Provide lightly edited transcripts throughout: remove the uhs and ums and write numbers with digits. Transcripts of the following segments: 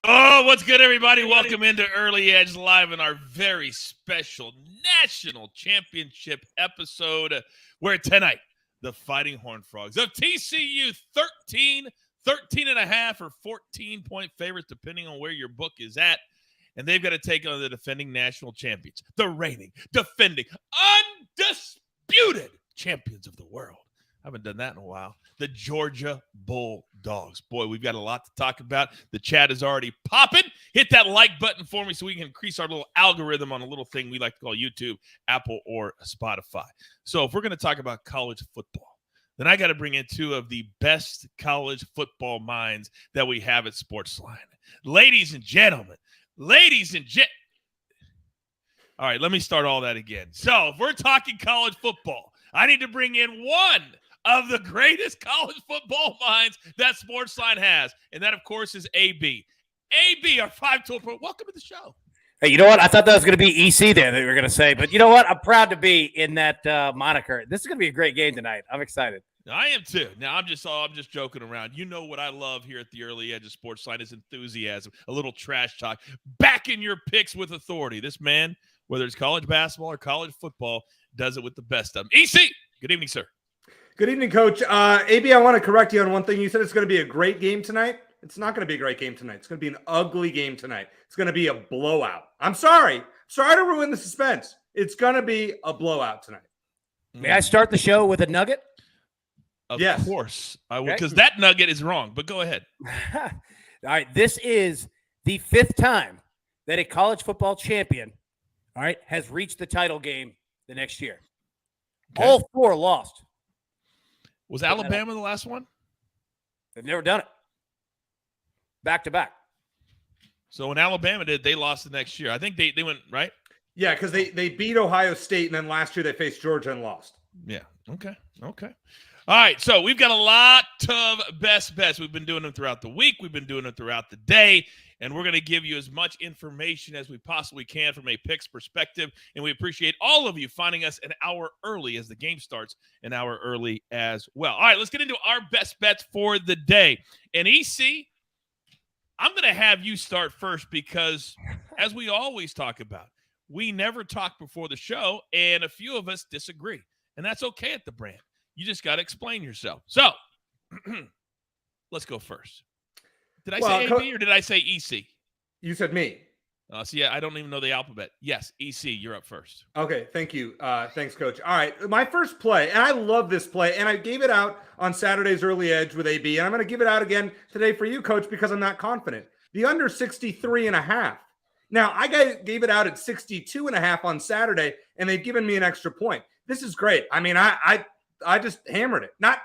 Oh, what's good, everybody? Welcome into Early Edge Live in our very special national championship episode where tonight the Fighting Horned Frogs of TCU 13 and a half or 14-point favorites, depending on where your book is at. And they've got to take on the defending national champions, the reigning, defending, undisputed champions of the world. I haven't done that in a while. The Georgia Bulldogs. Boy, we've got a lot to talk about. The chat is already popping. Hit that like button for me so we can increase our little algorithm on a little thing we like to call YouTube, Apple, or Spotify. So if we're going to talk about college football, then I got to bring in two of the best college football minds that we have at SportsLine. Ladies and gentlemen, all right, let me start all that again. So if we're talking college football, I need to bring in one of the greatest college football minds that SportsLine has. And that, of course, is AB. AB, our 5-tool pro. Welcome to the show. Hey, you know what? I thought that was going to be EC there that you were going to say. But you know what? I'm proud to be in that moniker. This is going to be a great game tonight. I'm excited. I am too. Now, I'm just joking around. You know what I love here at the Early Edge of SportsLine is enthusiasm, a little trash talk, backing your picks with authority. This man, whether it's college basketball or college football, does it with the best of them. EC, good evening, sir. Good evening, Coach. AB, I want to correct you on one thing. You said it's going to be a great game tonight. It's not going to be a great game tonight. It's going to be an ugly game tonight. It's going to be a blowout. I'm sorry. Sorry to ruin the suspense. It's going to be a blowout tonight. May I start the show with a nugget? Of course I will, because that nugget is wrong, but go ahead. All right, this is the 5th time that a college football champion, all right, has reached the title game the next year. Okay. All 4 lost. Was Alabama the last one? They've never done it. Back to back. So when Alabama did, they lost the next year. I think they went, right? Yeah, because they beat Ohio State, and then last year they faced Georgia and lost. Yeah, okay. All right, so we've got a lot of best bets. We've been doing them throughout the week. We've been doing them throughout the day, and we're going to give you as much information as we possibly can from a picks perspective, and we appreciate all of you finding us an hour early as the game starts, an hour early as well. All right, let's get into our best bets for the day. And EC, I'm going to have you start first because, as we always talk about, we never talk before the show, and a few of us disagree, and that's okay at the brand. You just got to explain yourself. So, let's go first. Did I say AB or did I say EC? You said me. See, I don't even know the alphabet. Yes, EC, you're up first. Okay, thank you. Thanks, Coach. All right, my first play, and I love this play, and I gave it out on Saturday's Early Edge with AB, and I'm going to give it out again today for you, Coach, because I'm not confident. The under 63.5. Now, I gave it out at 62.5 on Saturday, and they've given me an extra point. This is great. I mean, I just hammered it. Not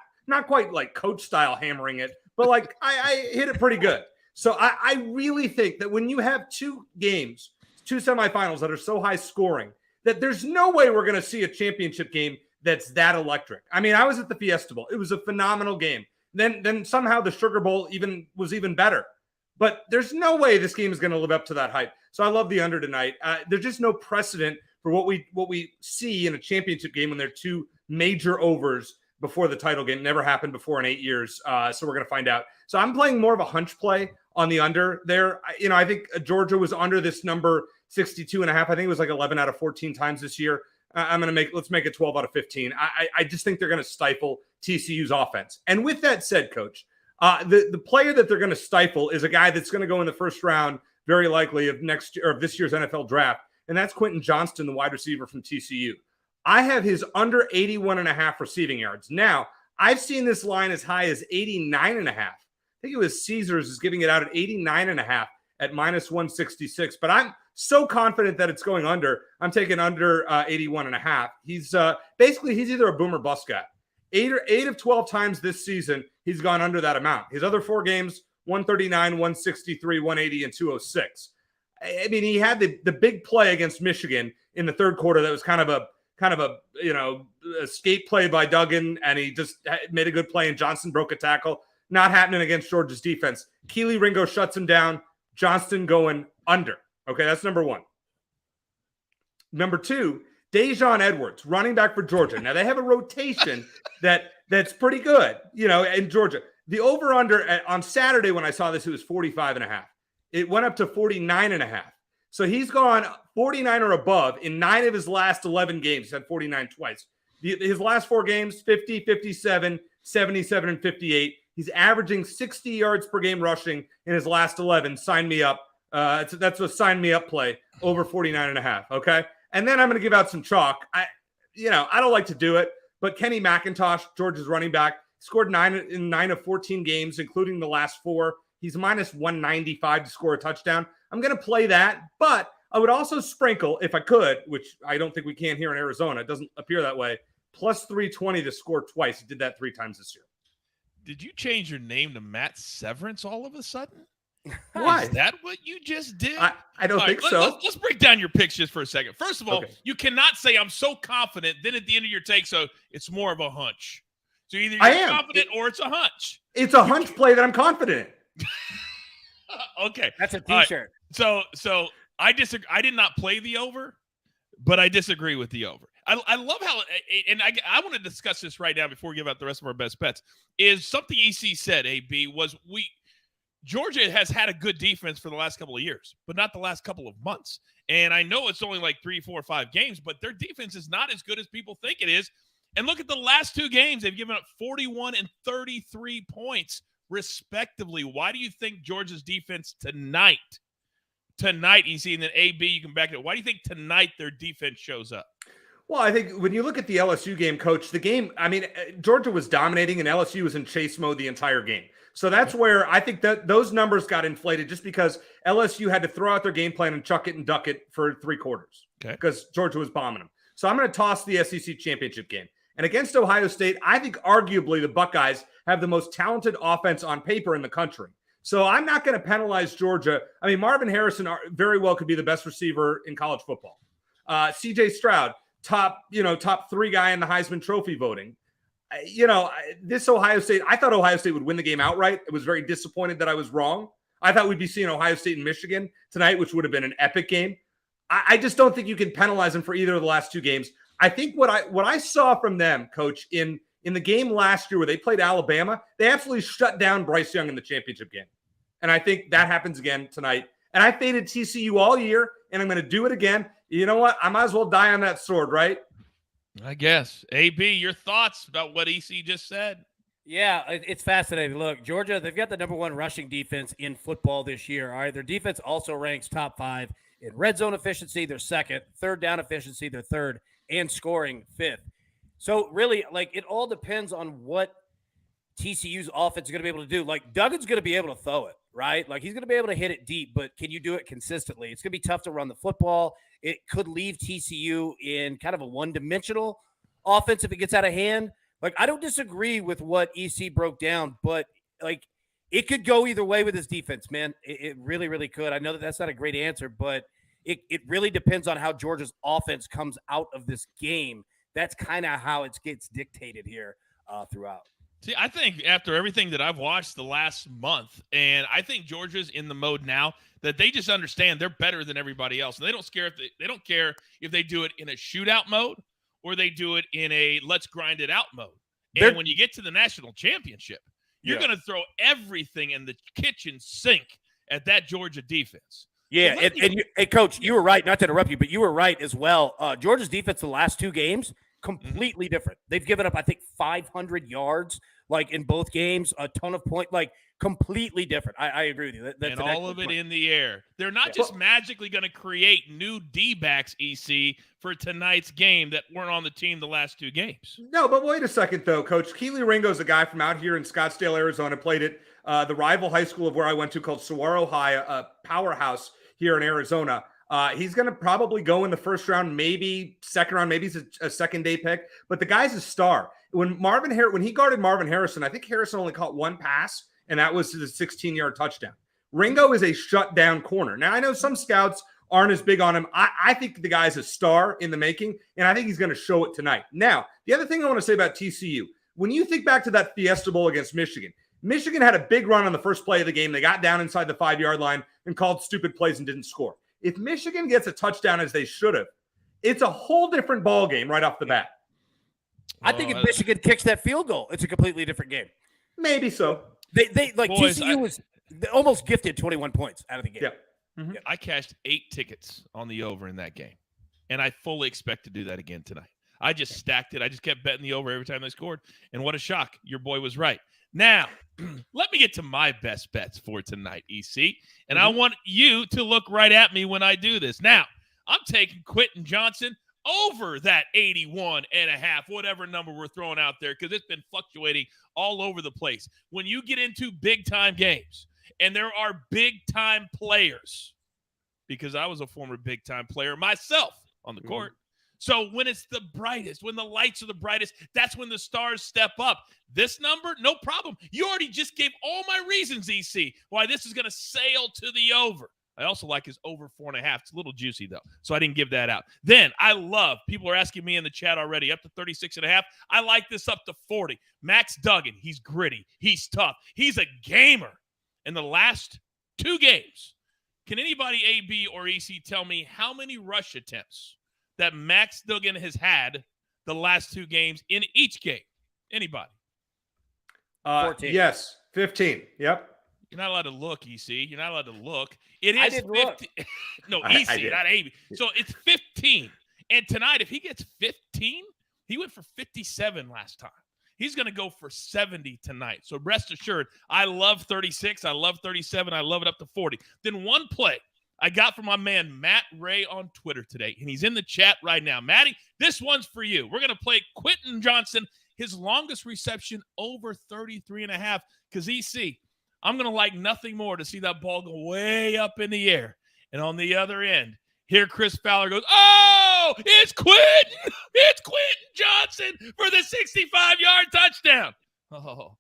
quite like coach style hammering it, but like I hit it pretty good. So I really think that when you have 2 games, 2 semifinals that are so high scoring, that there's no way we're going to see a championship game that's that electric. I mean, I was at the Fiesta Bowl. It was a phenomenal game. Then somehow the Sugar Bowl was even better. But there's no way this game is going to live up to that hype. So I love the under tonight. There's just no precedent for what we see in a championship game when there are 2 major overs before the title game. Never happened before in 8 years. So we're going to find out. So I'm playing more of a hunch play on the under there. I think Georgia was under this number 62.5. I think it was like 11 out of 14 times this year. Let's make it 12 out of 15. I just think they're going to stifle TCU's offense. And with that said, Coach, the player that they're going to stifle is a guy that's going to go in the first round, very likely of this year's NFL draft. And that's Quentin Johnston, the wide receiver from TCU. I have his under 81.5 receiving yards. Now, I've seen this line as high as 89.5. I think it was Caesars is giving it out at 89.5 at minus 166. But I'm so confident that it's going under. I'm taking under 81.5. He's either a boom or bust guy. 8 of 12 times this season, he's gone under that amount. His other 4 games, 139, 163, 180, and 206. I mean, he had the big play against Michigan in the third quarter that was kind of a escape play by Duggan, and he just made a good play, and Johnson broke a tackle. Not happening against Georgia's defense. Keely Ringo shuts him down. Johnston going under. Okay, that's number 1. Number 2, Dejon Edwards, running back for Georgia. Now, they have a rotation that's pretty good, in Georgia. The over-under on Saturday when I saw this, it was 45.5. It went up to 49.5. So he's gone 49 or above in 9 of his last 11 games. He's had 49 twice. His last 4 games, 50, 57, 77, and 58. He's averaging 60 yards per game rushing in his last 11. Sign me up. That's a sign me up play over 49.5. Okay. And then I'm going to give out some chalk. I don't like to do it, but Kenny McIntosh, Georgia's running back, scored 9 in 9 of 14 games, including the last 4. He's minus 195 to score a touchdown. I'm going to play that, but I would also sprinkle, if I could, which I don't think we can here in Arizona. It doesn't appear that way. Plus 320 to score twice. He did that 3 times this year. Did you change your name to Matt Severance all of a sudden? Why? Is that what you just did? I don't think so. Let's break down your picks just for a second. First of all, Okay. You cannot say I'm so confident, then at the end of your take, so it's more of a hunch. So either I you're am. confident or it's a hunch. It's a hunch play that I'm confident in. Okay. That's a All T-shirt. right. So I disagree. I did not play the over, but I disagree with the over. I love how, and I want to discuss this right now before we give out the rest of our best bets, is something EC said, AB, was Georgia has had a good defense for the last couple of years, but not the last couple of months. And I know it's only like 3, 4, 5 games, but their defense is not as good as people think it is. And look at the last 2 games. They've given up 41 and 33 points, respectively. Why do you think Georgia's defense tonight, EC, and then AB, you can back it up. Why do you think tonight their defense shows up? Well, I think when you look at the LSU game, Coach, the game, I mean, Georgia was dominating and LSU was in chase mode the entire game. So that's where I think that those numbers got inflated just because LSU had to throw out their game plan and chuck it and duck it for 3 quarters because Georgia was bombing them. So I'm going to toss the SEC championship game. And against Ohio State, I think arguably the Buckeyes have the most talented offense on paper in the country. So I'm not going to penalize Georgia. I mean, Marvin Harrison very well could be the best receiver in college football. CJ Stroud, top 3 guy in the Heisman Trophy voting. This Ohio State, I thought Ohio State would win the game outright. I was very disappointed that I was wrong. I thought we'd be seeing Ohio State and Michigan tonight, which would have been an epic game. I just don't think you can penalize them for either of the last 2 games. I think what I saw from them, Coach, in the game last year where they played Alabama, they absolutely shut down Bryce Young in the championship game. And I think that happens again tonight. And I faded TCU all year, and I'm going to do it again. You know what? I might as well die on that sword, right? I guess. AB, your thoughts about what EC just said? Yeah, it's fascinating. Look, Georgia, they've got the number 1 rushing defense in football this year. All right, their defense also ranks top 5 in red zone efficiency. They're 2nd, 3rd down efficiency. They're 3rd, and scoring 5th. So really, it all depends on what TCU's offense is going to be able to do. Duggan's going to be able to throw it, right? He's going to be able to hit it deep, but can you do it consistently? It's going to be tough to run the football. It could leave TCU in kind of a one-dimensional offense if it gets out of hand. I don't disagree with what EC broke down, but it could go either way with his defense, man. It really, really could. I know that's not a great answer, but it really depends on how Georgia's offense comes out of this game. That's kind of how it gets dictated here throughout. See, I think after everything that I've watched the last month, and I think Georgia's in the mode now that they just understand they're better than everybody else, and they don't care if they do it in a shootout mode or they do it in a let's grind it out mode. And when you get to the national championship, you're going to throw everything in the kitchen sink at that Georgia defense. Yeah, hey, Coach, you were right. Not to interrupt you, but you were right as well. Georgia's defense the last 2 games, completely different. They've given up, I think, 500 yards, in both games, a ton of points, completely different. I agree with you. That's and all of it in the air. They're not just magically going to create new D-backs, EC, for tonight's game that weren't on the team the last 2 games. No, but wait a second, though, Coach. Keely Ringo's a guy from out here in Scottsdale, Arizona, played at the rival high school of where I went to called Saguaro High, a powerhouse here in Arizona. He's going to probably go in the first round, maybe second round, maybe he's a second-day pick. But the guy's a star. When he guarded Marvin Harrison, I think Harrison only caught 1 pass, and that was the 16-yard touchdown. Ringo is a shutdown corner. Now, I know some scouts aren't as big on him. I think the guy's a star in the making, and I think he's going to show it tonight. Now, the other thing I want to say about TCU, when you think back to that Fiesta Bowl against Michigan had a big run on the first play of the game. They got down inside the 5-yard line and called stupid plays and didn't score. If Michigan gets a touchdown as they should have, it's a whole different ball game right off the bat. I think if Michigan kicks that field goal, it's a completely different game. Maybe so. They Boys, TCU was They almost gifted 21 points out of the game. Yeah. Mm-hmm. I cashed 8 tickets on the over in that game, and I fully expect to do that again tonight. I just stacked it. I just kept betting the over every time they scored, and what a shock. Your boy was right. Now, let me get to my best bets for tonight, EC, and I want you to look right at me when I do this. Now, I'm taking Quentin Johnson over that 81.5, whatever number we're throwing out there, because it's been fluctuating all over the place. When you get into big-time games, and there are big-time players, because I was a former big-time player myself on the court. So when it's the brightest, when the lights are the brightest, that's when the stars step up. This number, no problem. You already just gave all my reasons, EC, why this is going to sail to the over. I also like his over 4.5. It's a little juicy, though, so I didn't give that out. Then I love, people are asking me in the chat already, up to 36.5. I like this up to 40. Max Duggan, he's gritty. He's tough. He's a gamer. In the last 2 games, can anybody, AB or EC, tell me how many rush attempts that Max Duggan has had the last 2 games in each game? Anybody? 14. Yes, 15. Yep. You're not allowed to look, EC. You're not allowed to look. It is 15. Look. No, EC, not AB. So it's 15. And tonight, if he gets 15, he went for 57 last time. He's going to go for 70 tonight. So rest assured, I love 36. I love 37. I love it up to 40. Then one play I got from my man Matt Ray on Twitter today, and he's in the chat right now. Matty, this one's for you. We're going to play Quentin Johnson, his longest reception over 33.5, because EC, I'm going to like nothing more to see that ball go way up in the air. And on the other end, here Chris Fowler goes, oh, it's Quentin. It's Quentin Johnson for the 65-yard touchdown. Oh,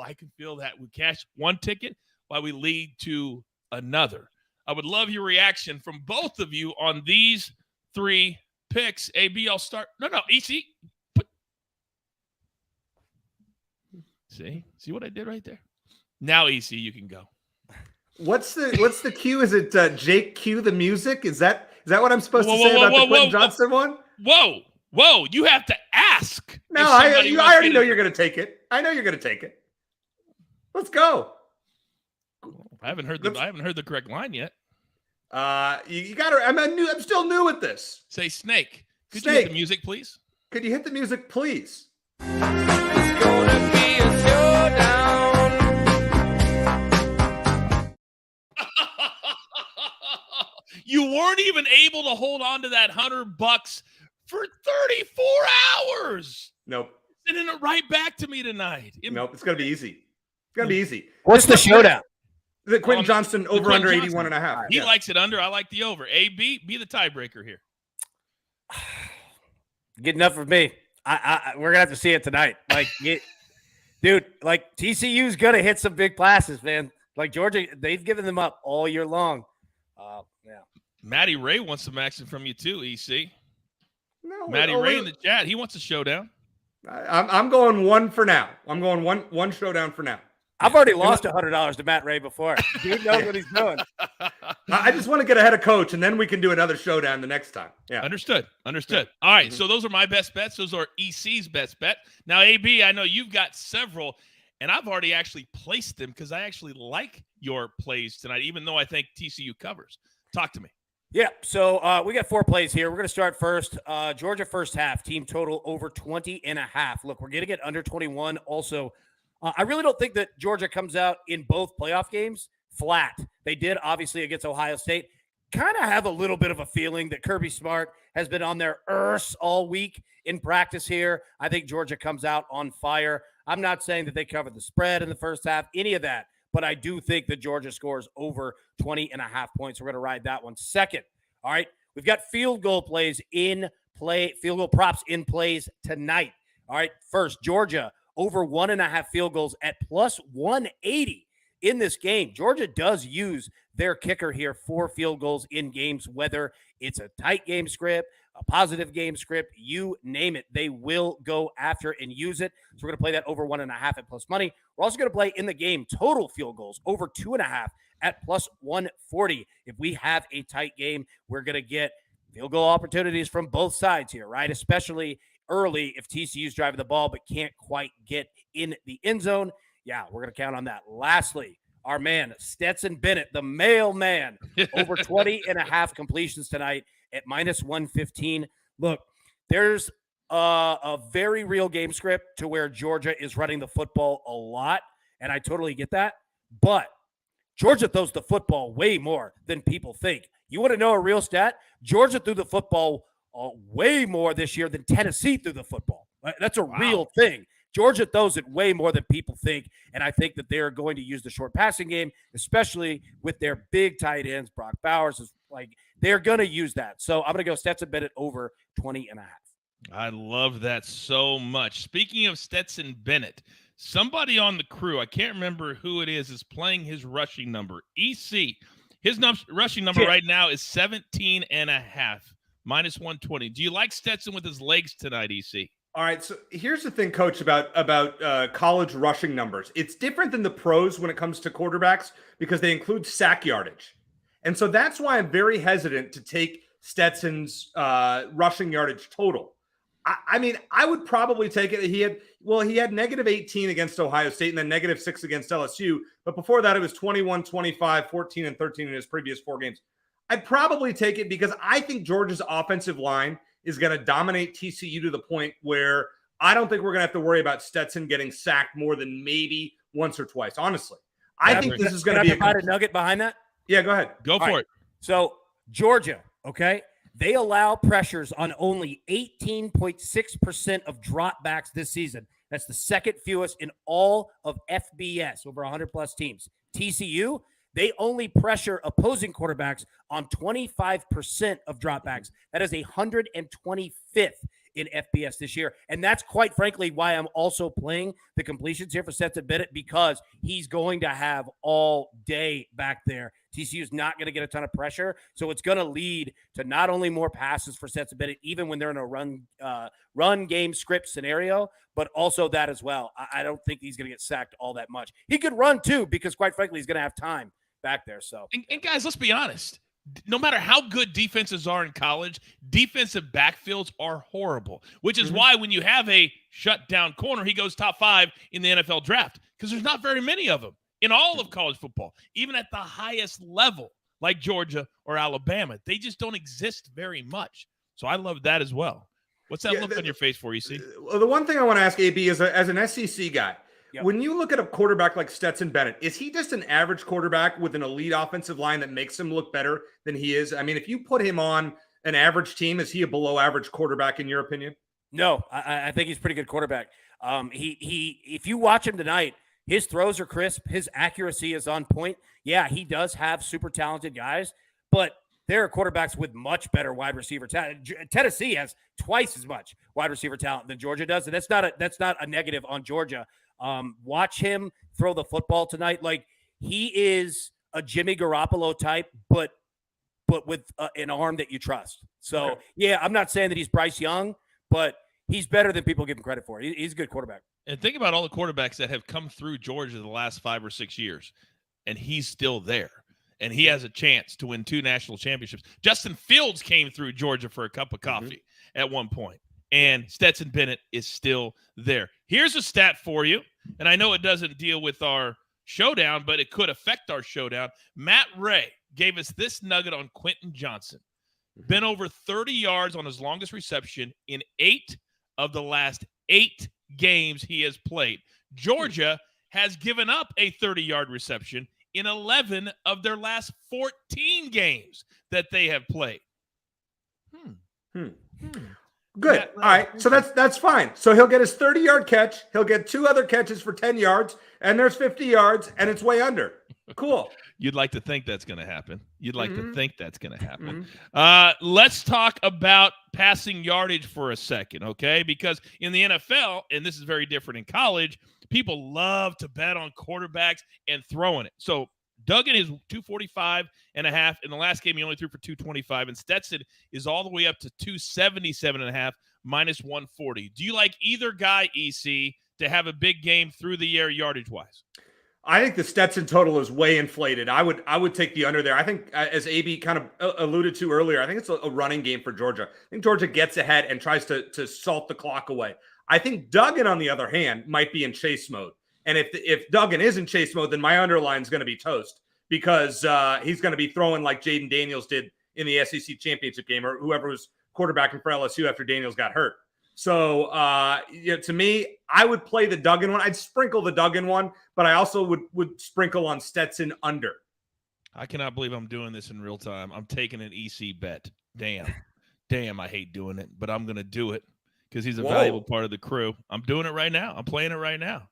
I can feel that. We cash one ticket while we lead to another. I would love your reaction from both of you on these 3 picks. AB, I'll start. No, EC. See what I did right there? Now, EC, you can go. What's the cue? Is it Jake cue the music? Is that what I'm supposed to say about the Quentin Johnson one? Whoa! You have to ask. No, I already know you're going to take it. I know you're going to take it. Let's go. I haven't heard the correct line yet. You got to. I'm still new at this. Say snake. Could Snake. you hit the music, please? Could you hit the music, please? It's gonna be a showdown. You weren't even able to hold on to that $100 for 34 hours. Nope. Sending it right back to me tonight. Nope. It's gonna be easy. It's gonna be easy. What's the showdown? The Quentin Johnson over Quentin under Johnson. 81.5. He likes it under. I like the over. AB, be the tiebreaker here. Good enough for me. We're gonna have to see it tonight. Dude, like TCU's gonna hit some big passes, man. Like Georgia, they've given them up all year long. Yeah. Matty Ray wants some action from you too, EC. No, Matty Ray in the chat. He wants a showdown. I'm going 1 for now. I'm going one showdown for now. I've already lost $100 to Matt Ray before. Dude knows what he's doing. I just want to get ahead of coach, and then we can do another showdown the next time. Yeah. Understood. Yeah. All right, so those are my best bets. Those are EC's best bet. Now, AB, I know you've got several, and I've already actually placed them because I actually like your plays tonight, even though I think TCU covers. Talk to me. Yeah, so we got 4 plays here. We're going to start first. Georgia first half, team total over 20.5. Look, we're getting it under 21. Also, I really don't think that Georgia comes out in both playoff games flat. They did, obviously, against Ohio State. Kind of have a little bit of a feeling that Kirby Smart has been on their earth all week in practice here. I think Georgia comes out on fire. I'm not saying that they covered the spread in the first half, any of that, but I do think that Georgia scores over 20.5 points. We're going to ride that one. Second, all right, we've got field goal plays in play, field goal props in plays tonight. All right, first, Georgia over 1.5 field goals at plus 180 in this game. Georgia does use their kicker here for field goals in games, whether it's a tight game script, a positive game script, you name it. They will go after and use it. So we're going to play that over 1.5 at plus money. We're also going to play in the game total field goals over 2.5 at plus 140. If we have a tight game, we're going to get field goal opportunities from both sides here, right? Especially early if TCU's driving the ball but can't quite get in the end zone. Yeah, we're going to count on that. Lastly, our man, Stetson Bennett, the mailman, over 20.5 completions tonight at -115. Look, there's a very real game script to where Georgia is running the football a lot, and I totally get that. But Georgia throws the football way more than people think. You want to know a real stat? Georgia threw the football way more this year than Tennessee threw the football. That's a real thing. Georgia throws it way more than people think, and I think that they're going to use the short passing game, especially with their big tight ends. Brock Bowers is like, they're going to use that. So I'm going to go Stetson Bennett over 20.5. I love that so much. Speaking of Stetson Bennett, somebody on the crew, I can't remember who it is playing his rushing number. EC, his rushing number right now is 17.5, -120. Do you like Stetson with his legs tonight, EC? All right, so here's the thing, Coach, about college rushing numbers. It's different than the pros when it comes to quarterbacks because they include sack yardage. And so that's why I'm very hesitant to take Stetson's rushing yardage total. I mean, I would probably take it. He had -18 against Ohio State and then -6 against LSU. But before that, it was 21, 25, 14, and 13 in his previous 4 games. I'd probably take it because I think Georgia's offensive line is going to dominate TCU to the point where I don't think we're going to have to worry about Stetson getting sacked more than maybe once or twice. Honestly, I think this is going to be a nugget behind that. Yeah, go ahead. Go for it. So Georgia, okay, they allow pressures on only 18.6% of dropbacks this season. That's the second fewest in all of FBS, over 100-plus teams. TCU, they only pressure opposing quarterbacks on 25% of dropbacks. That is 125th in FBS this year. And that's quite frankly why I'm also playing the completions here for Stetson Bennett, because he's going to have all day back there. TCU is not going to get a ton of pressure. So it's going to lead to not only more passes for Stetson Bennett, even when they're in a run game script scenario, but also that as well. I don't think he's going to get sacked all that much. He could run too, because quite frankly, he's going to have time back there. So, and guys, let's be honest. No matter how good defenses are in college, defensive backfields are horrible, which is why when you have a shutdown corner, he goes top 5 in the NFL draft, because there's not very many of them in all of college football, even at the highest level like Georgia or Alabama. They just don't exist very much. So I love that as well. What's that look on your face for, EC? Well, the one thing I want to ask AB is, as an SEC guy, when you look at a quarterback like Stetson Bennett, is he just an average quarterback with an elite offensive line that makes him look better than he is? I mean, if you put him on an average team, is he a below average quarterback in your opinion? No, I think he's a pretty good quarterback. If you watch him tonight, his throws are crisp. His accuracy is on point. Yeah, he does have super talented guys, but there are quarterbacks with much better wide receiver talent. Tennessee has twice as much wide receiver talent than Georgia does, and that's not a negative on Georgia. Watch him throw the football tonight. Like, he is a Jimmy Garoppolo type, but with an arm that you trust. So, yeah, I'm not saying that he's Bryce Young, but he's better than people give him credit for. He's a good quarterback. And think about all the quarterbacks that have come through Georgia the last 5 or 6 years, and he's still there. And he has a chance to win 2 national championships. Justin Fields came through Georgia for a cup of coffee at one point, and Stetson Bennett is still there. Here's a stat for you, and I know it doesn't deal with our showdown, but it could affect our showdown. Matt Ray gave us this nugget on Quentin Johnson. Been over 30 yards on his longest reception in 8 of the last 8 games he has played. Georgia has given up a 30-yard reception in 11 of their last 14 games that they have played. Good. All right. So that's fine. So he'll get his 30-yard catch. He'll get 2 other catches for 10 yards, and there's 50 yards, and it's way under. Cool. You'd like to think that's going to happen. Let's talk about passing yardage for a second, okay? Because in the NFL, and this is very different in college, people love to bet on quarterbacks and throwing it. So Duggan is 245.5. In the last game, he only threw for 225. And Stetson is all the way up to 277.5, -140. Do you like either guy, EC, to have a big game through the air yardage-wise? I think the Stetson total is way inflated. I would take the under there. I think, as AB kind of alluded to earlier, I think it's a running game for Georgia. I think Georgia gets ahead and tries to salt the clock away. I think Duggan, on the other hand, might be in chase mode. And if Duggan is in chase mode, then my underline is going to be toast because he's going to be throwing like Jaden Daniels did in the SEC championship game, or whoever was quarterbacking for LSU after Daniels got hurt. So, to me, I would play the Duggan one. I'd sprinkle the Duggan one, but I also would sprinkle on Stetson under. I cannot believe I'm doing this in real time. I'm taking an EC bet. Damn, I hate doing it, but I'm going to do it because he's a valuable part of the crew. I'm doing it right now. I'm playing it right now.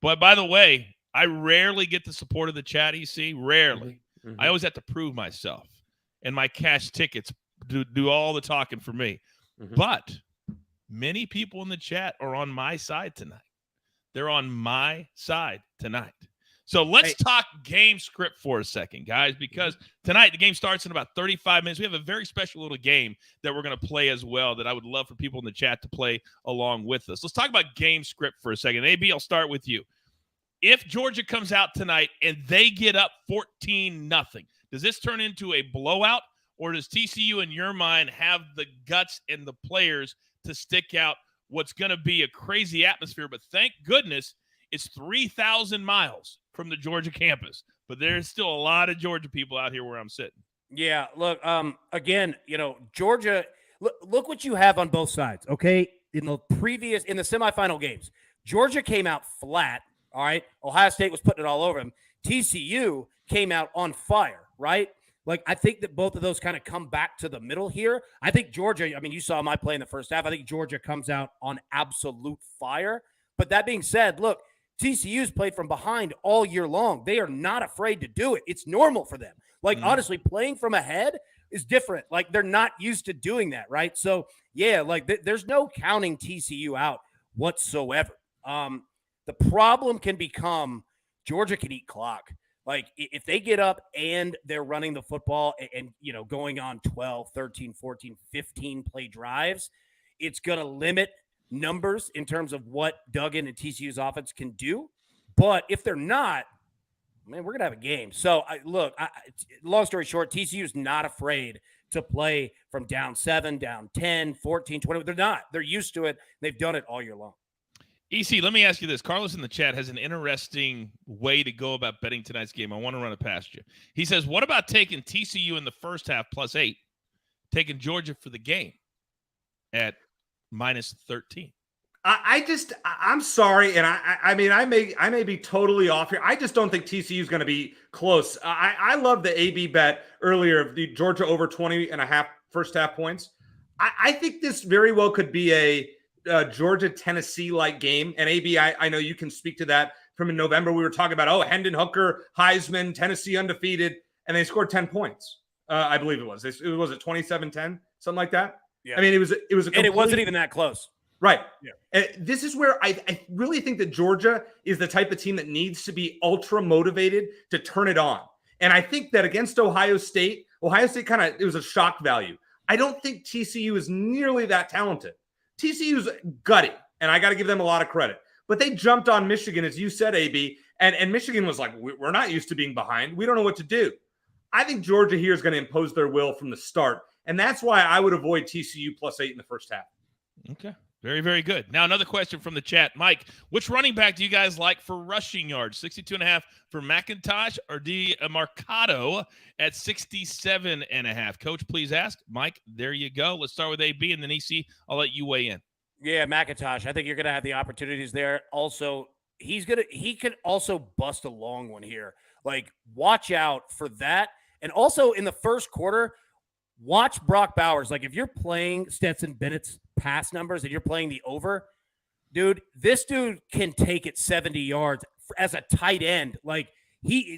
But by the way, I rarely get the support of the chat, EC. Rarely. Mm-hmm. I always have to prove myself. And my cash tickets do all the talking for me. Mm-hmm. But many people in the chat are on my side tonight. They're on my side tonight. So let's talk game script for a second, guys, because tonight the game starts in about 35 minutes. We have a very special little game that we're going to play as well that I would love for people in the chat to play along with us. Let's talk about game script for a second. AB, I'll start with you. If Georgia comes out tonight and they get up 14-0, does this turn into a blowout, or does TCU, in your mind, have the guts and the players to stick out what's going to be a crazy atmosphere? But thank goodness it's 3,000 miles from the Georgia campus. But there's still a lot of Georgia people out here where I'm sitting. Yeah, look, again, Georgia, look what you have on both sides, okay? In the semifinal games, Georgia came out flat, all right? Ohio State was putting it all over them. TCU came out on fire, right? Like, I think that both of those kind of come back to the middle here. I think Georgia, you saw my play in the first half. I think Georgia comes out on absolute fire. But that being said, look, TCU's played from behind all year long. They are not afraid to do it. It's normal for them. Like, honestly, playing from ahead is different. Like, they're not used to doing that, right? So, yeah, like, there's no counting TCU out whatsoever. The problem can become Georgia can eat clock. Like, if they get up and they're running the football and going on 12, 13, 14, 15 play drives, it's going to limit numbers in terms of what Duggan and TCU's offense can do. But if they're not, man, we're going to have a game. So, long story short, TCU's not afraid to play from down 7, down 10, 14, 20. They're not. They're used to it. They've done it all year long. EC, let me ask you this. Carlos in the chat has an interesting way to go about betting tonight's game. I want to run it past you. He says, what about taking TCU in the first half +8, taking Georgia for the game at -13? I'm sorry, and I may be totally off here. I just don't think TCU is going to be close. I love the AB bet earlier of the Georgia over 20.5 first half points. I think this very well could be a Georgia-Tennessee-like game. And AB, I know you can speak to that. From in November, we were talking about, Hendon Hooker, Heisman, Tennessee undefeated, and they scored 10 points. I believe it was. Was it 27-10, something like that? Yeah. I mean, it was and it wasn't even that close. Right. Yeah. And this is where I really think that Georgia is the type of team that needs to be ultra motivated to turn it on. And I think that against Ohio State it was a shock value. I don't think TCU is nearly that talented. TCU's gutty, and I got to give them a lot of credit. But they jumped on Michigan, as you said, AB, and Michigan was like, we're not used to being behind. We don't know what to do. I think Georgia here is going to impose their will from the start, and that's why I would avoid TCU +8 in the first half. Okay. Very, very good. Now, another question from the chat. Mike, which running back do you guys like for rushing yards? 62.5 for McIntosh or Mercado at 67.5? Coach, please ask. Mike, there you go. Let's start with AB, and then EC, I'll let you weigh in. Yeah, McIntosh. I think you're going to have the opportunities there. Also, he could also bust a long one here. Like, watch out for that. And also in the first quarter, watch Brock Bowers. Like, if you're playing Stetson Bennett's pass numbers and you're playing the over, dude, this dude can take it 70 yards as a tight end. Like,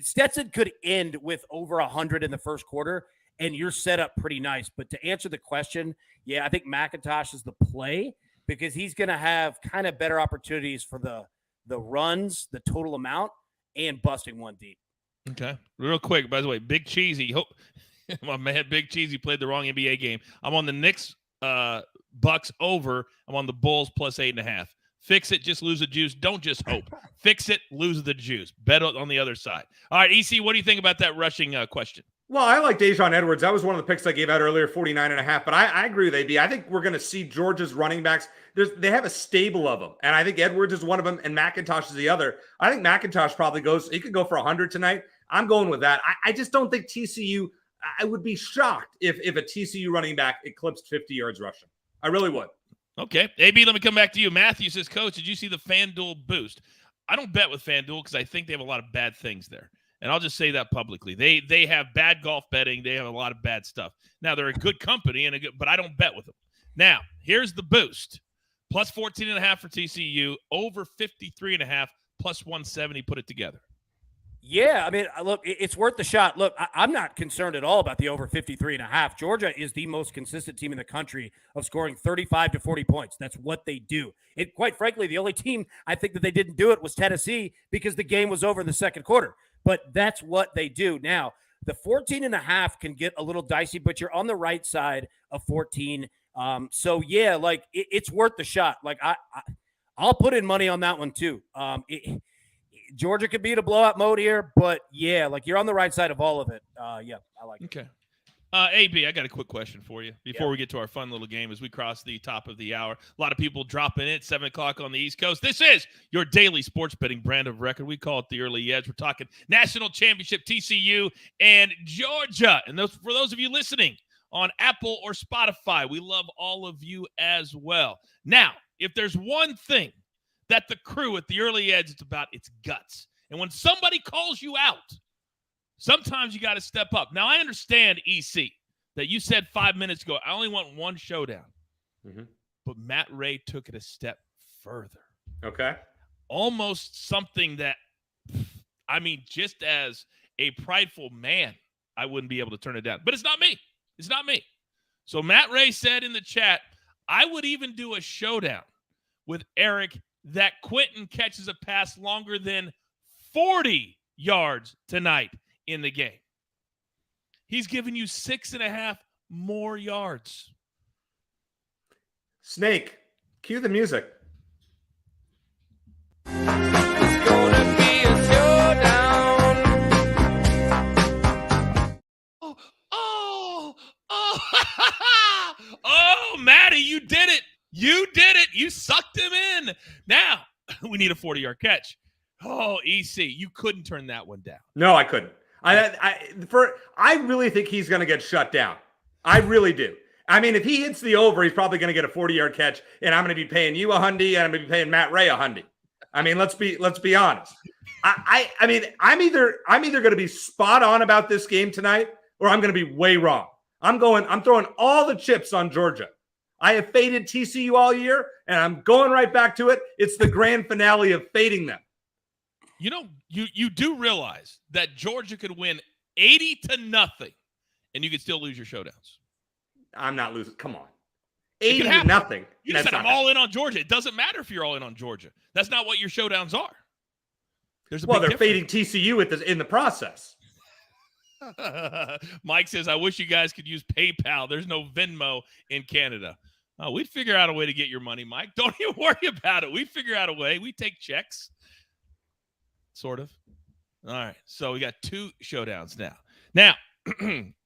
Stetson could end with over 100 in the first quarter, and you're set up pretty nice. But to answer the question, yeah, I think McIntosh is the play because he's going to have kind of better opportunities for the runs, the total amount, and busting one deep. Okay. Real quick, by the way, Big Cheesy. My man, Big Cheesy played the wrong NBA game. I'm on the Knicks Bucks over. I'm on the Bulls +8.5. Fix it, just lose the juice. Don't just hope. Fix it, lose the juice. Bet on the other side. All right, EC, what do you think about that rushing question? Well, I like Dejon Edwards. That was one of the picks I gave out earlier, 49.5. But I agree with AB. I think we're going to see Georgia's running backs. They have a stable of them. And I think Edwards is one of them and McIntosh is the other. I think McIntosh probably he could go for 100 tonight. I'm going with that. I just don't think TCU, I would be shocked if a TCU running back eclipsed 50 yards rushing. I really would. Okay. AB, let me come back to you. Matthew says, Coach, did you see the FanDuel boost? I don't bet with FanDuel because I think they have a lot of bad things there. And I'll just say that publicly. They have bad golf betting. They have a lot of bad stuff. Now, they're a good company, but I don't bet with them. Now, here's the boost. Plus 14.5 for TCU, over 53.5, plus 170. Put it together. Yeah, I mean, look, it's worth the shot. Look, I'm not concerned at all about the over 53.5. Georgia is the most consistent team in the country of scoring 35 to 40 points. That's what they do. Quite frankly, the only team I think that they didn't do it was Tennessee because the game was over in the second quarter. But that's what they do. Now, the 14.5 can get a little dicey, but you're on the right side of 14. So, yeah, like, it's worth the shot. Like, I'll put in money on that one, too. Georgia could be in a blowout mode here, but yeah, like you're on the right side of all of it. Yeah, I like it. Okay. AB, I got a quick question for you before we get to our fun little game as we cross the top of the hour. A lot of people dropping in at 7 o'clock on the East Coast. This is your daily sports betting brand of record. We call it the early edge. We're talking national championship, TCU and Georgia. And for those of you listening on Apple or Spotify, we love all of you as well. Now, if there's one thing that the crew at the early edge, it's about its guts. And when somebody calls you out, sometimes you got to step up. Now, I understand, EC, that you said 5 minutes ago, I only want one showdown. Mm-hmm. But Matt Ray took it a step further. Okay. Almost something that, I mean, just as a prideful man, I wouldn't be able to turn it down. But it's not me. It's not me. So Matt Ray said in the chat, I would even do a showdown with Eric that Quentin catches a pass longer than 40 yards tonight in the game. He's giving you 6.5 more yards. Snake, cue the music. It's gonna be a showdown. Oh, Matty, you did it. You did it. You sucked him in. Now, we need a 40-yard catch. Oh, EC, you couldn't turn that one down. No, I couldn't. I really think he's going to get shut down. I really do. I mean, if he hits the over, he's probably going to get a 40-yard catch, and I'm going to be paying you $100, and I'm going to be paying Matt Ray $100. I mean, let's be honest. I mean, I'm either going to be spot on about this game tonight, or I'm going to be way wrong. I'm throwing all the chips on Georgia. I have faded TCU all year, and I'm going right back to it. It's the grand finale of fading them. You know, you do realize that Georgia could win 80-0, and you could still lose your showdowns. I'm not losing. Come on. 80-0. You said I'm all in on Georgia. It doesn't matter if you're all in on Georgia. That's not what your showdowns are. They're fading TCU in the process. Mike says, I wish you guys could use PayPal. There's no Venmo in Canada. Oh, we'd figure out a way to get your money, Mike. Don't even worry about it. We'd figure out a way. We take checks. Sort of. All right. So we got 2 showdowns now. Now,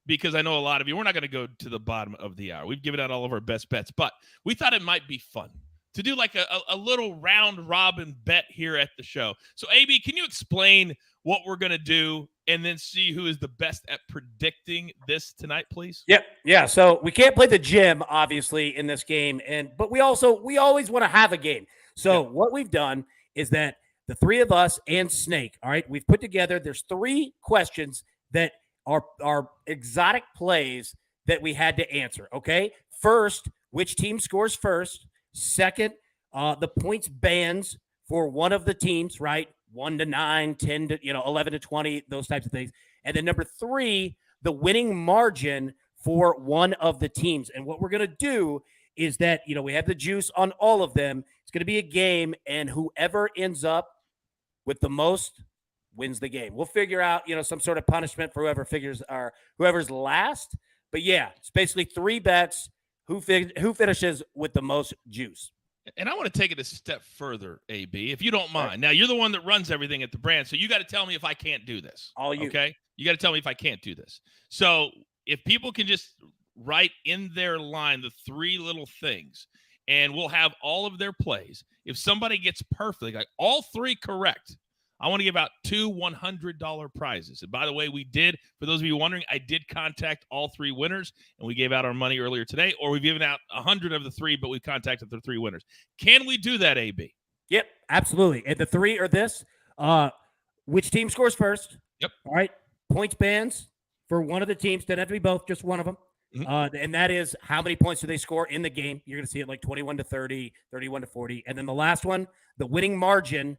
because I know a lot of you, we're not going to go to the bottom of the hour. We've given out all of our best bets, but we thought it might be fun to do like a little round robin bet here at the show. So, AB, can you explain what we're going to do and then see who is the best at predicting this tonight, please? Yep. Yeah. So we can't play the gym, obviously, in this game. But we always want to have a game. So what we've done is that the 3 of us and Snake, all right, we've put together, there's 3 questions that are exotic plays that we had to answer. Okay. First, which team scores first? Second, the points bands for one of the teams, right? 1 to 9, 10 to 11 to 20, those types of things. And then number 3, the winning margin for one of the teams. And what we're going to do is that, we have the juice on all of them. It's going to be a game, and whoever ends up with the most wins the game. We'll figure out, some sort of punishment for whoever's last. But yeah, it's basically 3 bets. Who finishes with the most juice? And I want to take it a step further, AB, if you don't mind. Now, you're the one that runs everything at the brand, so you got to tell me if I can't do this. All you. Okay? You got to tell me if I can't do this. So if people can just write in their line the three little things, and we'll have all of their plays. If somebody gets perfect, like all three correct, I want to give out two $100 prizes. And by the way, for those of you wondering, I did contact all three winners, and we gave out our money earlier today, or we've given out 100 of the three, but we contacted the three winners. Can we do that, AB? Yep, absolutely. And the three are this. Which team scores first? Yep. All right. Points bands for one of the teams. Doesn't have to be both, just one of them. Mm-hmm. And that is how many points do they score in the game? You're going to see it like 21 to 30, 31 to 40. And then the last one, the winning margin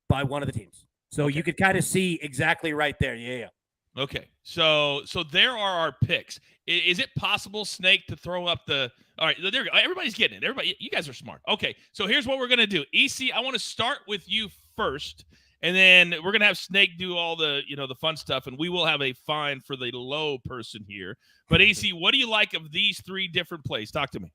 by one of the teams. So you could kind of see exactly right there. Yeah. Okay. So there are our picks. Is it possible, Snake, to throw up the – all right, there we go. Everybody's getting it. Everybody, you guys are smart. Okay, so here's what we're going to do. EC, I want to start with you first, and then we're going to have Snake do all the, the fun stuff, and we will have a fine for the low person here. But, EC, what do you like of these three different plays? Talk to me.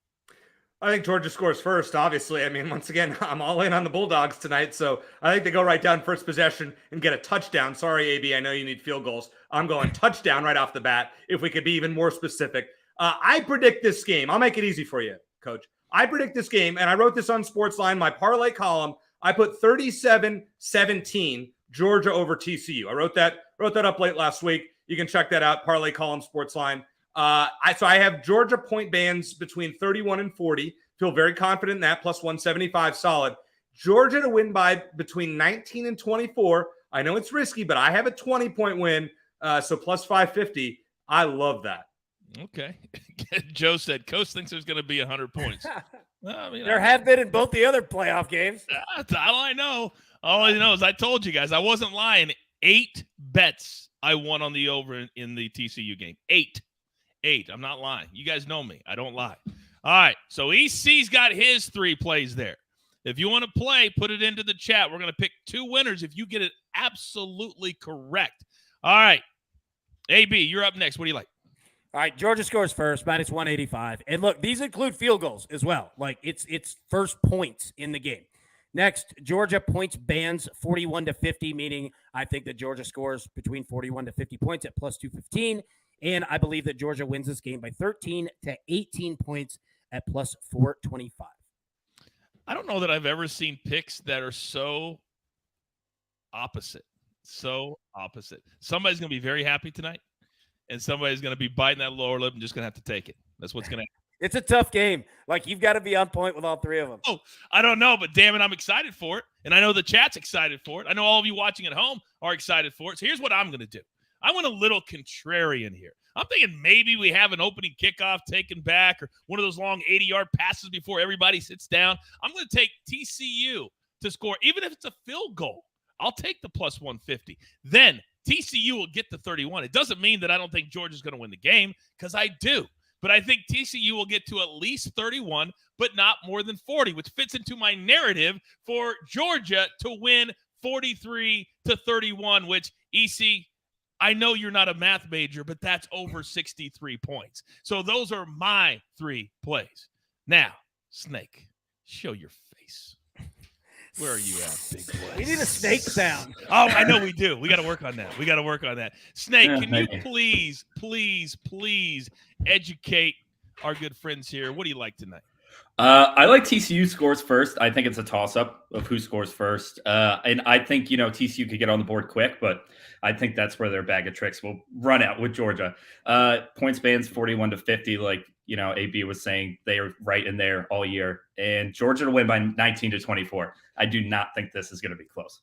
I think Georgia scores first, obviously. I mean, once again, I'm all in on the Bulldogs tonight, so I think they go right down first possession and get a touchdown. Sorry, AB, I know you need field goals. I'm going touchdown right off the bat, if we could be even more specific. I predict this game. I'll make it easy for you, Coach. I predict this game, and I wrote this on SportsLine, my parlay column. I put 37-17 Georgia over TCU. I wrote that up late last week. You can check that out, parlay column, SportsLine. So I have Georgia point bands between 31 and 40. Feel very confident in that, plus 175 solid. Georgia to win by between 19 and 24. I know it's risky, but I have a 20-point win, so plus 550. I love that. Okay. Joe said, Coach thinks there's going to be 100 points. I mean, there have been in both the other playoff games. That's all I know. All I know is I told you guys, I wasn't lying. 8 bets I won on the over in the TCU game. 8. I'm not lying. You guys know me. I don't lie. All right. So EC's got his 3 plays there. If you want to play, put it into the chat. We're going to pick 2 winners if you get it absolutely correct. All right. AB, you're up next. What do you like? All right, Georgia scores first, minus 185. And look, these include field goals as well. Like it's first points in the game. Next, Georgia points bands 41 to 50, meaning I think that Georgia scores between 41 to 50 points at plus 215. And I believe that Georgia wins this game by 13 to 18 points at plus 425. I don't know that I've ever seen picks that are so opposite. Somebody's going to be very happy tonight, and somebody's going to be biting that lower lip and just going to have to take it. That's what's going to happen. It's a tough game. Like, you've got to be on point with all 3 of them. Oh, I don't know, but damn it, I'm excited for it. And I know the chat's excited for it. I know all of you watching at home are excited for it. So here's what I'm going to do. I went a little contrarian here. I'm thinking maybe we have an opening kickoff taken back or one of those long 80-yard passes before everybody sits down. I'm going to take TCU to score, even if it's a field goal. I'll take the plus 150. Then TCU will get to 31. It doesn't mean that I don't think Georgia's going to win the game, because I do. But I think TCU will get to at least 31, but not more than 40, which fits into my narrative for Georgia to win 43-31, which, EC, I know you're not a math major, but that's over 63 points. So those are my 3 plays. Now, Snake, show your face. Where are you at, big boy? We need a snake sound. Oh, I know we do. We got to work on that. Snake, can you please educate our good friends here? What do you like tonight? I like TCU scores first. I think it's a toss-up of who scores first. And I think, TCU could get on the board quick, but I think that's where their bag of tricks will run out with Georgia. Points bands 41 to 50, like, AB was saying, they are right in there all year. And Georgia to win by 19 to 24. I do not think this is going to be close.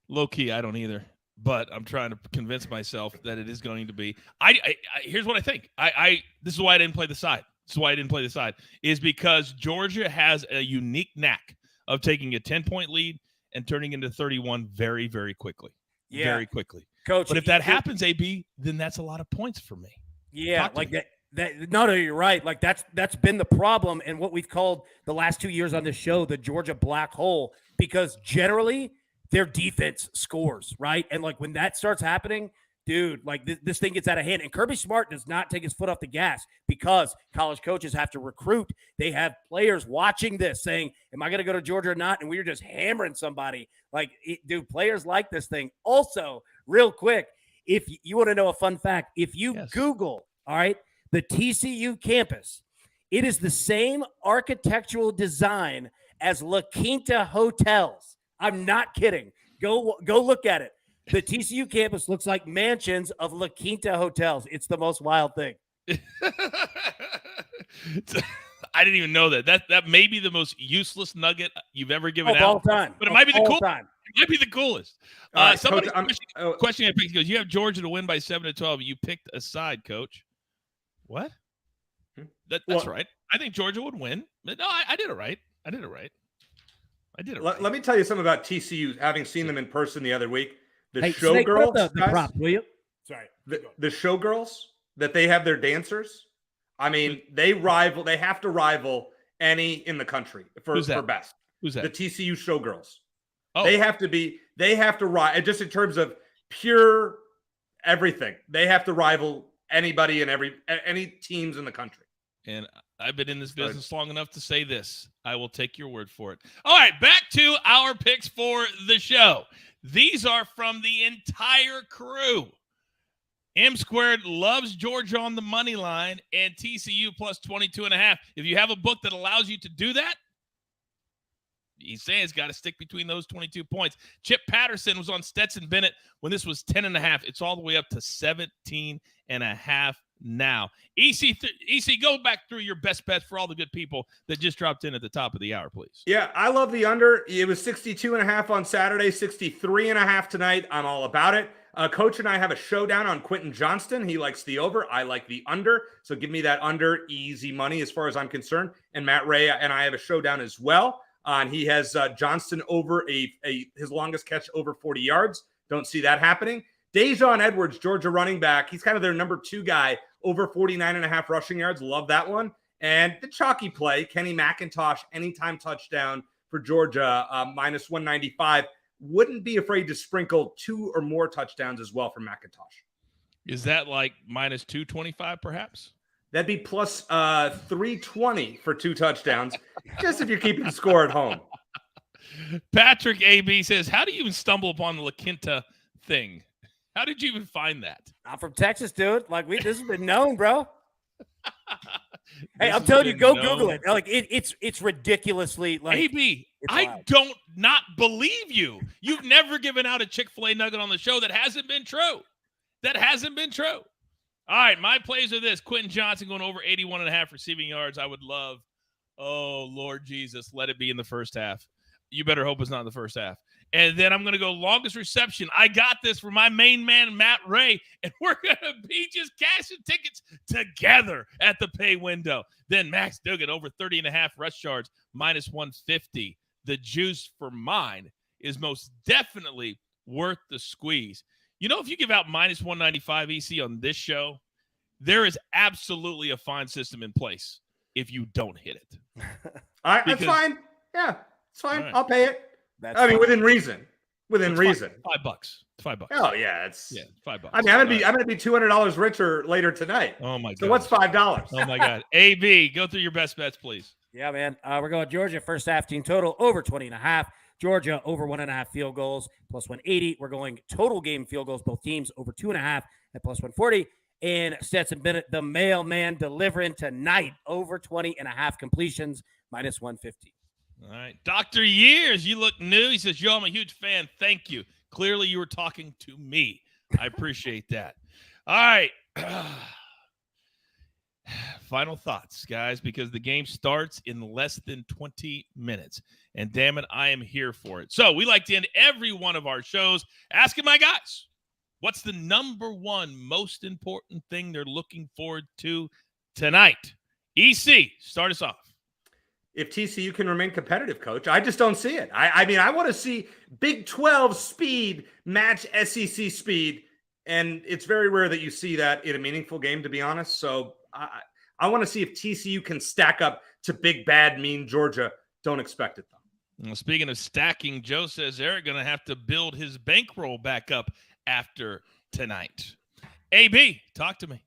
Low key, I don't either. But I'm trying to convince myself that it is going to be. Here's what I think. This is why I didn't play the side. Is because Georgia has a unique knack of taking a 10-point lead and turning into 31 very, very quickly. Yeah. Very quickly. Coach, but if that happens, AB, then that's a lot of points for me. Yeah, like that. No, you're right. Like that's been the problem, and what we've called the last 2 years on this show the Georgia black hole, because generally their defense scores, right? And like when that starts happening, dude, like this thing gets out of hand. And Kirby Smart does not take his foot off the gas because college coaches have to recruit. They have players watching this saying, am I going to go to Georgia or not? And we were just hammering somebody. Like, dude, players like this thing. Also, real quick, if you want to know a fun fact, if you Google, all right, the TCU campus, it is the same architectural design as La Quinta hotels. I'm not kidding. Go look at it. The TCU campus looks like mansions of La Quinta hotels. It's the most wild thing. I didn't even know that. That may be the most useless nugget you've ever given out. All time. But it might be the coolest. Time. It might be the coolest. Right, somebody Coach, question I picked goes, you have Georgia to win by 7-12. You picked a side, Coach. What? That's right. I think Georgia would win. But no, I did it right. I did it right. Let me tell you something about TCU, having seen them in person the other week. The Snake, showgirls, the prop, will you? Sorry. The showgirls that they have, their dancers. I mean, they have to rival any in the country for best. Who's that? The TCU showgirls. Oh. They have to rival, just in terms of pure everything. They have to rival anybody and any teams in the country. And I've been in this business long enough to say this. I will take your word for it. All right, back to our picks for the show. These are from the entire crew. M Squared loves Georgia on the money line and TCU plus 22.5. If you have a book that allows you to do that, he's saying it's got to stick between those 22 points. Chip Patterson was on Stetson Bennett when this was 10.5. It's all the way up to 17.5 now. EC, go back through your best bets for all the good people that just dropped in at the top of the hour, please. Yeah, I love the under. It was 62.5 on Saturday, 63.5 tonight. I'm all about it. Coach and I have a showdown on Quentin Johnston. He likes the over. I like the under. So give me that under. Easy money as far as I'm concerned. And Matt Ray and I have a showdown as well. And he has Johnston over his longest catch over 40 yards. Don't see that happening. Dejon Edwards, Georgia running back. He's kind of their number 2 guy, over 49.5 rushing yards. Love that one. And the chalky play, Kenny McIntosh, anytime touchdown for Georgia, minus 195. Wouldn't be afraid to sprinkle 2 or more touchdowns as well for McIntosh. Is that like minus 225 perhaps? That'd be plus 320 for 2 touchdowns, just if you're keeping the score at home. Patrick AB says, how do you even stumble upon the La Quinta thing? How did you even find that? I'm from Texas, dude. Like this has been known, bro. Hey, I'm telling you, go Google it. Like it's ridiculously like AB. I don't not believe you. You've never given out a Chick-fil-A nugget on the show that hasn't been true. All right, my plays are this. Quentin Johnson going over 81.5 receiving yards. I would love, oh, Lord Jesus, let it be in the first half. You better hope it's not in the first half. And then I'm going to go longest reception. I got this for my main man, Matt Ray, and we're going to be just cashing tickets together at the pay window. Then Max Duggan over 30.5 rush yards, minus 150. The juice for mine is most definitely worth the squeeze. You know, if you give out minus 195 EC on this show, there is absolutely a fine system in place if you don't hit it. All right, that's fine. Yeah, it's fine. Right. I'll pay it. Within reason. Within reason. $5. Oh yeah, it's $5. I mean, I'm gonna be $200 richer later tonight. Oh my god. So what's $5? Oh my god. AB, go through your best bets, please. Yeah, man. We're going Georgia first half team total over 20.5. Georgia over 1.5 field goals plus 180. We're going total game field goals, both teams over 2.5 at plus 140. And Stetson Bennett, the mailman, delivering tonight over 20.5 completions, minus 150. All right. Dr. Years, you look new. He says, yo, I'm a huge fan. Thank you. Clearly you were talking to me. I appreciate that. All right. Final thoughts, guys, because the game starts in less than 20 minutes. And damn it, I am here for it. So we like to end every one of our shows asking my guys, what's the number one most important thing they're looking forward to tonight? EC, start us off. If TCU can remain competitive, Coach, I just don't see it. I mean, I want to see Big 12 speed match SEC speed, and it's very rare that you see that in a meaningful game, to be honest. So I want to see if TCU can stack up to big, bad, mean Georgia. Don't expect it, though. Well, speaking of stacking, Joe says Eric going to have to build his bankroll back up after tonight. AB, talk to me.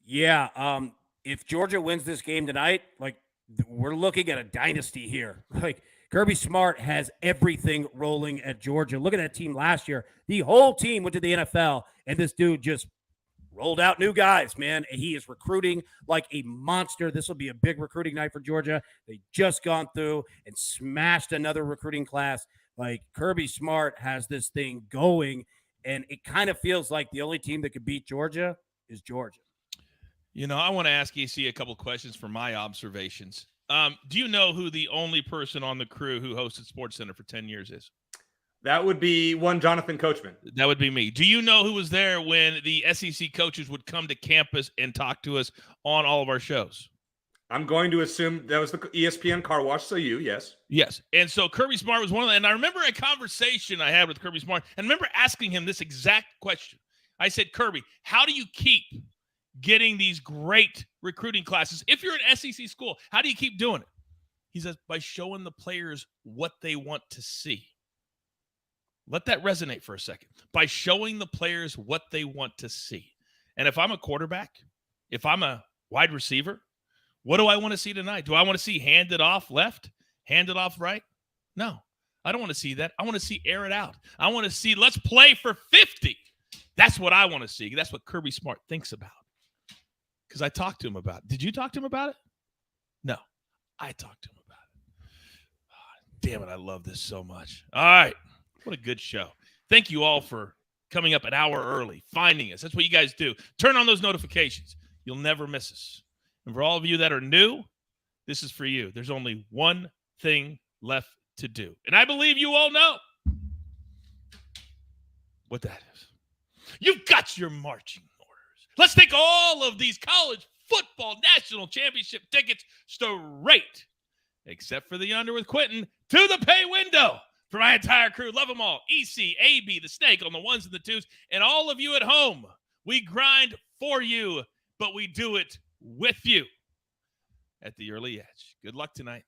Yeah, if Georgia wins this game tonight, like we're looking at a dynasty here. Like Kirby Smart has everything rolling at Georgia. Look at that team last year. The whole team went to the NFL, and this dude just rolled out new guys, man. He is recruiting like a monster. This will be a big recruiting night for Georgia. They just gone through and smashed another recruiting class. Like Kirby Smart has this thing going, and it kind of feels like the only team that could beat Georgia is Georgia. You know, I want to ask EC a couple questions for my observations. Do you know who the only person on the crew who hosted SportsCenter for 10 years is? That would be one Jonathan Coachman. That would be me. Do you know who was there when the SEC coaches would come to campus and talk to us on all of our shows? I'm going to assume that was the ESPN car wash. So yes. Yes. And so Kirby Smart was one of them. And I remember a conversation I had with Kirby Smart and I remember asking him this exact question. I said, Kirby, how do you keep getting these great recruiting classes? If you're an SEC school, how do you keep doing it? He says, by showing the players what they want to see. Let that resonate for a second. By showing the players what they want to see. And if I'm a quarterback, if I'm a wide receiver, what do I want to see tonight? Do I want to see hand it off left, hand it off right? No, I don't want to see that. I want to see air it out. I want to see let's play for 50. That's what I want to see. That's what Kirby Smart thinks about. Because I talked to him about it. Did you talk to him about it? No, I talked to him about it. Oh, damn it, I love this so much. All right. What a good show. Thank you all for coming up an hour early, finding us. That's what you guys do. Turn on those notifications. You'll never miss us. And for all of you that are new, this is for you. There's only one thing left to do. And I believe you all know what that is. You've got your marching orders. Let's take all of these college football national championship tickets straight, except for the under with Quentin, to the pay window. For my entire crew, love them all. EC, AB, the snake on the ones and the twos, and all of you at home. We grind for you, but we do it with you at the early edge. Good luck tonight.